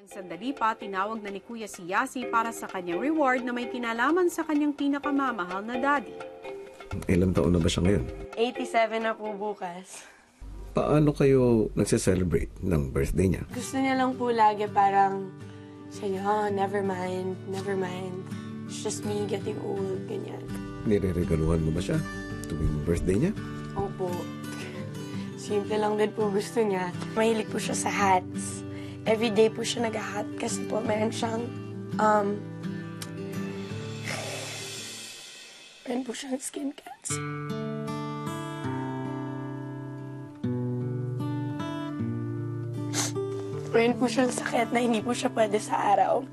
Ilang sandali pa, tinawag na ni Kuya si Yasi para sa kanyang reward na may kinalaman sa kanyang pinakamamahal na daddy. Ilang taon na ba siya ngayon? 87 na po bukas. Paano kayo nagse-celebrate ng birthday niya? Gusto niya lang po lagi parang, sabi niya, oh, never mind. It's just me getting old, ganyan. Nireregaluhan mo ba siya tuwing birthday niya? Opo. Simple lang din po gusto niya. Mahilig po siya sa hats. Everyday po siya nag-hat kasi po meron siyang, meron po siyang skin cancer. Meron po siyang sakit na hindi po siya pwede sa araw.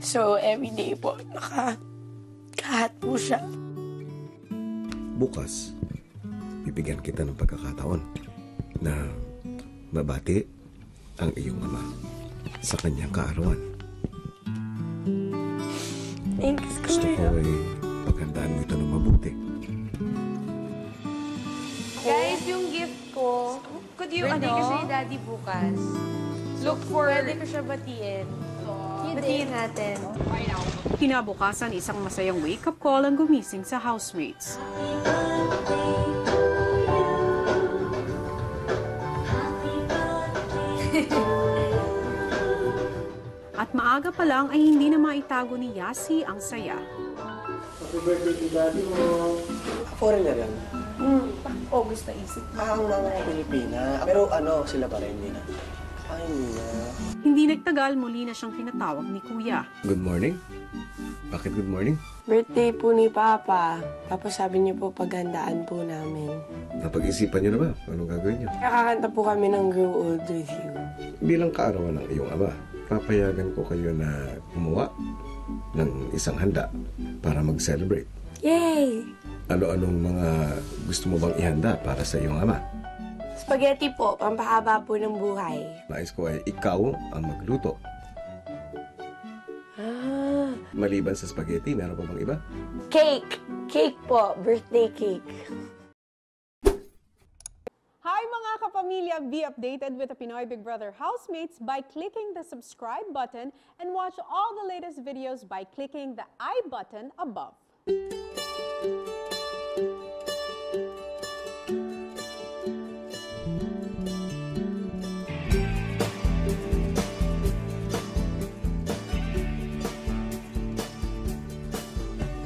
So, everyday po, naka-hat po siya. Bukas, bibigyan kita ng pagkakataon na mabati ang iyong ama sa kanyang kaarawan. Thanks, Gusto ko Kuya. ay paghandaan mo ito ng mabuti. Guys, yung gift ko, could you, birthday kasi ni Daddy bukas. Look for, pwede ko siya batiin. Batiin natin. Kinabukasan, isang masayang wake-up call ang gumising sa housemates. At maaga pa lang ay hindi na maitago ni Yasi ang saya. Happy birthday to Daddy mo. Foreigner yan. August na isip. Ang mga Pilipina. Pero ano, sila pa rin, hindi na. Ay, hindi na. Hindi nagtagal, muli na siyang tinatawag ni Kuya. Good morning? Bakit good morning? Birthday po ni Papa. Tapos sabi niyo po paghandaan po namin. Napag-isipan niyo na ba? Anong gagawin niyo? Nakakanta po kami ng Grow Old With You. Bilang kaarawan ng iyong ama, papayagan ko kayo na gumawa ng isang handa para mag-celebrate. Yay! Ano-anong mga gusto mo bang ihanda para sa iyong ama? Spaghetti po, pampahaba po ng buhay. Nais ko ay ikaw ang magluto. Ah, Maliban sa spaghetti, meron pa bang iba? cake! Cake po, birthday cake. Hi mga kapamilya! Be updated with the Pinoy Big Brother housemates by clicking the subscribe button and watch all the latest videos by clicking the I button above.